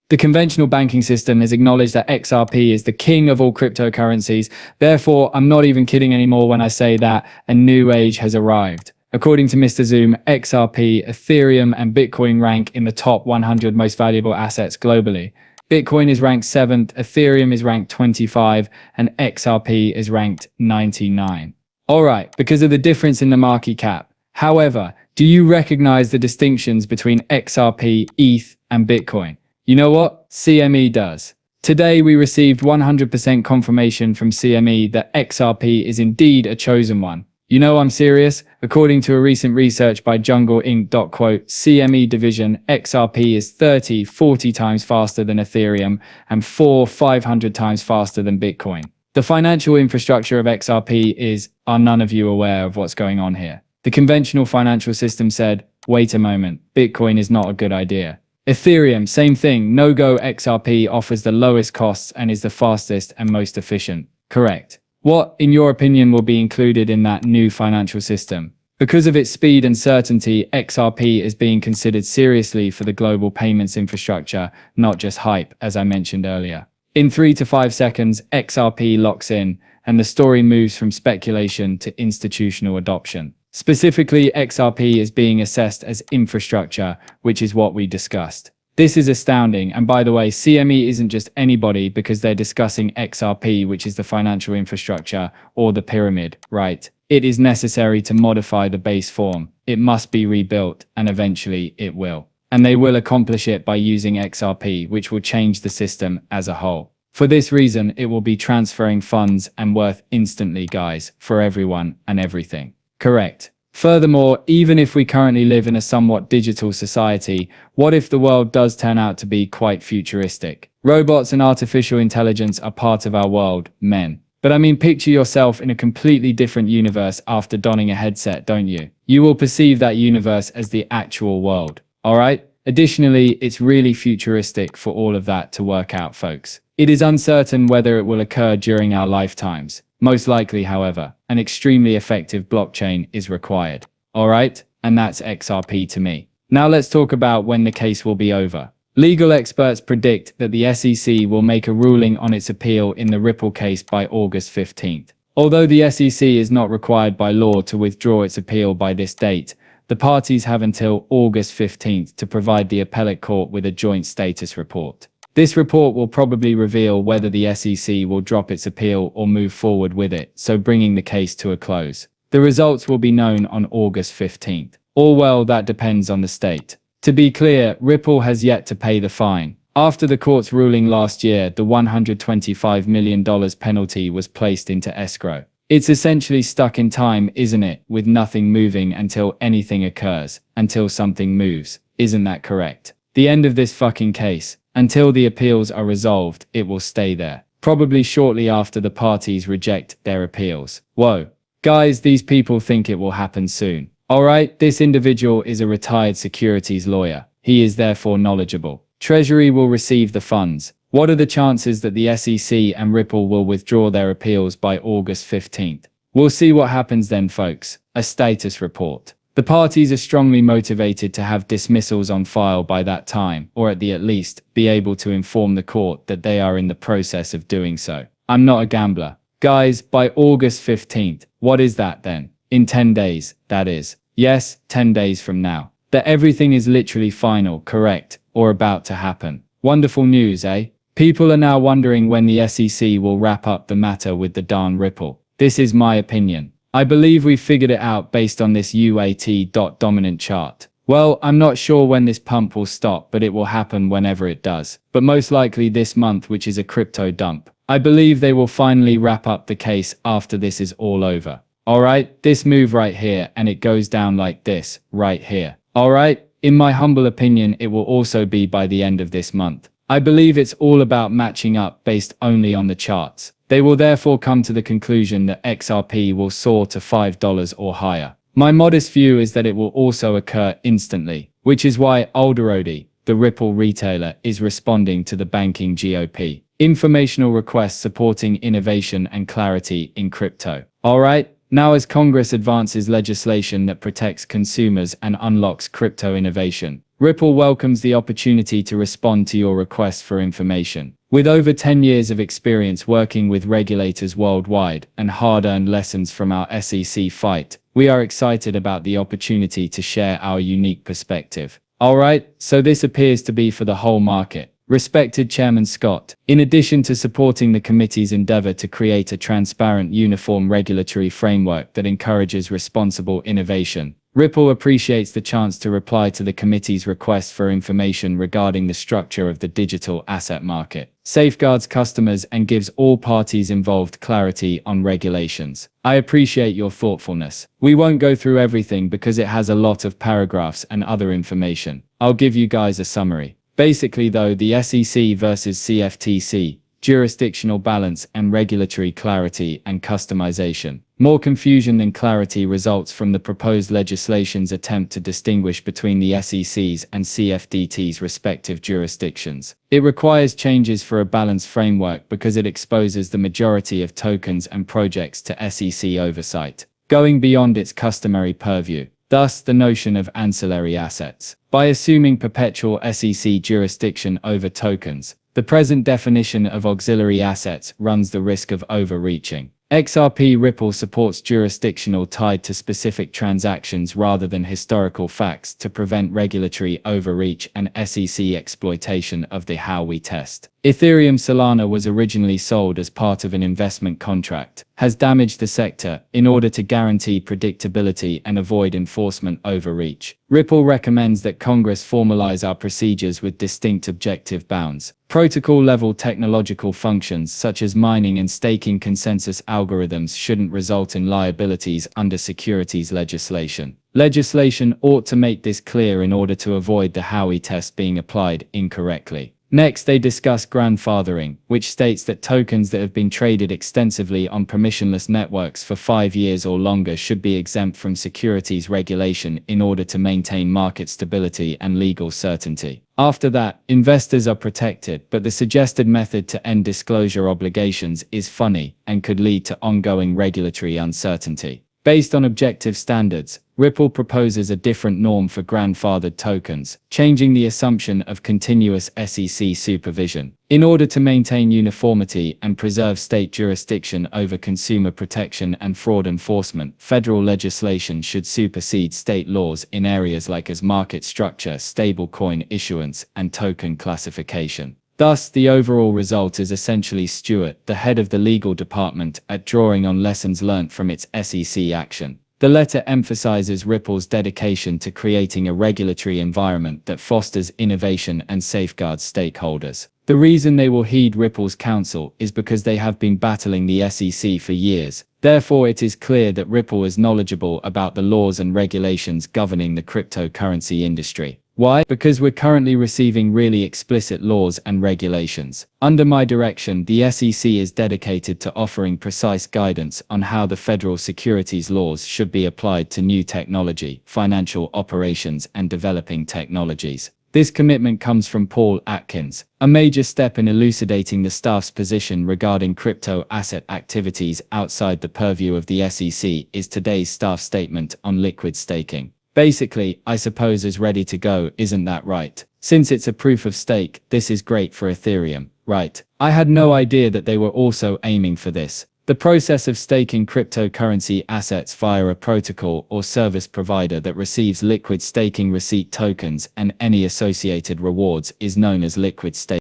The conventional banking system has acknowledged that XRP is the king of all cryptocurrencies. Therefore, I'm not even kidding anymore when I say that a new age has arrived. According to Mr. Zoom, XRP, Ethereum, and Bitcoin rank in the top 100 most valuable assets globally. Bitcoin is ranked 7th, Ethereum is ranked 25, and XRP is ranked 99. Alright, because of the difference in the market cap. However, do you recognize the distinctions between XRP, ETH, and Bitcoin? You know what? CME does. Today we received 100% confirmation from CME that XRP is indeed a chosen one. You know I'm serious? According to a recent research by Jungle Inc. CME division, XRP is 40 times faster than Ethereum and 500 times faster than Bitcoin. The financial infrastructure of XRP are none of you aware of what's going on here? The conventional financial system said, wait a moment, Bitcoin is not a good idea. Ethereum, same thing, no-go. XRP offers the lowest costs and is the fastest and most efficient. Correct. What, in your opinion, will be included in that new financial system? Because of its speed and certainty, XRP is being considered seriously for the global payments infrastructure, not just hype, as I mentioned earlier. In 3 to 5 seconds, XRP locks in, and the story moves from speculation to institutional adoption. Specifically, XRP is being assessed as infrastructure, which is what we discussed. This is astounding, and by the way, CME isn't just anybody because they're discussing XRP, which is the financial infrastructure, or the pyramid, right? It is necessary to modify the base form. It must be rebuilt, and eventually it will. And they will accomplish it by using XRP, which will change the system as a whole. For this reason, it will be transferring funds and worth instantly, guys, for everyone and everything. Correct. Furthermore, even if we currently live in a somewhat digital society, what if the world does turn out to be quite futuristic? Robots and artificial intelligence are part of our world, men. But I mean, picture yourself in a completely different universe after donning a headset, don't you? You will perceive that universe as the actual world. Alright? Additionally, it's really futuristic for all of that to work out, folks. It is uncertain whether it will occur during our lifetimes. Most likely, however, an extremely effective blockchain is required. Alright? And that's XRP to me. Now let's talk about when the case will be over. Legal experts predict that the SEC will make a ruling on its appeal in the Ripple case by August 15th. Although the SEC is not required by law to withdraw its appeal by this date, the parties have until August 15th to provide the appellate court with a joint status report. This report will probably reveal whether the SEC will drop its appeal or move forward with it, so bringing the case to a close. The results will be known on August 15th. Well, that depends on the state. To be clear, Ripple has yet to pay the fine. After the court's ruling last year, the $125 million penalty was placed into escrow. It's essentially stuck in time, isn't it, with nothing moving until anything occurs, until something moves. Isn't that correct? The end of this fucking case. Until the appeals are resolved, it will stay there. Probably shortly after the parties reject their appeals. Whoa. Guys, these people think it will happen soon. Alright, this individual is a retired securities lawyer. He is therefore knowledgeable. Treasury will receive the funds. What are the chances that the SEC and Ripple will withdraw their appeals by August 15th? We'll see what happens then, folks. A status report. The parties are strongly motivated to have dismissals on file by that time, or at the least, be able to inform the court that they are in the process of doing so. I'm not a gambler. Guys, by August 15th, what is that then? In 10 days, that is. Yes, 10 days from now. That everything is literally final, correct, or about to happen. Wonderful news, eh? People are now wondering when the SEC will wrap up the matter with the darn Ripple. This is my opinion. I believe we've figured it out based on this UAT dominant chart. Well, I'm not sure when this pump will stop, but it will happen whenever it does. But most likely this month, which is a crypto dump. I believe they will finally wrap up the case after this is all over. Alright, this move right here, and it goes down like this, right here. Alright, in my humble opinion, it will also be by the end of this month. I believe it's all about matching up based only on the charts. They will therefore come to the conclusion that XRP will soar to $5 or higher. My modest view is that it will also occur instantly, which is why Alderodi, the Ripple retailer, is responding to the banking GOP. Informational requests supporting innovation and clarity in crypto. Alright, now as Congress advances legislation that protects consumers and unlocks crypto innovation, Ripple welcomes the opportunity to respond to your request for information. With over 10 years of experience working with regulators worldwide and hard-earned lessons from our SEC fight, we are excited about the opportunity to share our unique perspective. Alright, so this appears to be for the whole market. Respected Chairman Scott, in addition to supporting the committee's endeavor to create a transparent, uniform regulatory framework that encourages responsible innovation, Ripple appreciates the chance to reply to the committee's request for information regarding the structure of the digital asset market, safeguards customers, and gives all parties involved clarity on regulations. I appreciate your thoughtfulness. We won't go through everything because it has a lot of paragraphs and other information. I'll give you guys a summary. Basically though, the SEC versus CFTC, jurisdictional balance and regulatory clarity and customization. More confusion than clarity results from the proposed legislation's attempt to distinguish between the SEC's and CFTC's respective jurisdictions. It requires changes for a balanced framework because it exposes the majority of tokens and projects to SEC oversight, going beyond its customary purview. Thus, the notion of ancillary assets. By assuming perpetual SEC jurisdiction over tokens, the present definition of auxiliary assets runs the risk of overreaching. xrp+ripple supports jurisdictional tied to specific transactions rather than historical facts to prevent regulatory overreach and SEC exploitation of the how we test. Ethereum Solana was originally sold as part of an investment contract, has damaged the sector in order to guarantee predictability and avoid enforcement overreach. Ripple recommends that Congress formalize our procedures with distinct objective bounds. Protocol-level technological functions such as mining and staking consensus algorithms shouldn't result in liabilities under securities legislation. Legislation ought to make this clear in order to avoid the Howey test being applied incorrectly. Next, they discuss grandfathering, which states that tokens that have been traded extensively on permissionless networks for 5 years or longer should be exempt from securities regulation in order to maintain market stability and legal certainty. After that, investors are protected, but the suggested method to end disclosure obligations is funny and could lead to ongoing regulatory uncertainty. Based on objective standards, Ripple proposes a different norm for grandfathered tokens, changing the assumption of continuous SEC supervision. In order to maintain uniformity and preserve state jurisdiction over consumer protection and fraud enforcement, federal legislation should supersede state laws in areas like as market structure, stablecoin issuance, and token classification. Thus, the overall result is essentially Stewart, the head of the legal department, at drawing on lessons learnt from its SEC action. The letter emphasizes Ripple's dedication to creating a regulatory environment that fosters innovation and safeguards stakeholders. The reason they will heed Ripple's counsel is because they have been battling the SEC for years. Therefore, it is clear that Ripple is knowledgeable about the laws and regulations governing the cryptocurrency industry. Why? Because we're currently receiving really explicit laws and regulations. Under my direction, the SEC is dedicated to offering precise guidance on how the federal securities laws should be applied to new technology, financial operations, and developing technologies. This commitment comes from Paul Atkins. A major step in elucidating the staff's position regarding crypto asset activities outside the purview of the SEC is today's staff statement on liquid staking. Basically, I suppose is ready to go, isn't that right? Since it's a proof of stake, this is great for Ethereum, right? I had no idea that they were also aiming for this. The process of staking cryptocurrency assets via a protocol or service provider that receives liquid staking receipt tokens and any associated rewards is known as liquid staking.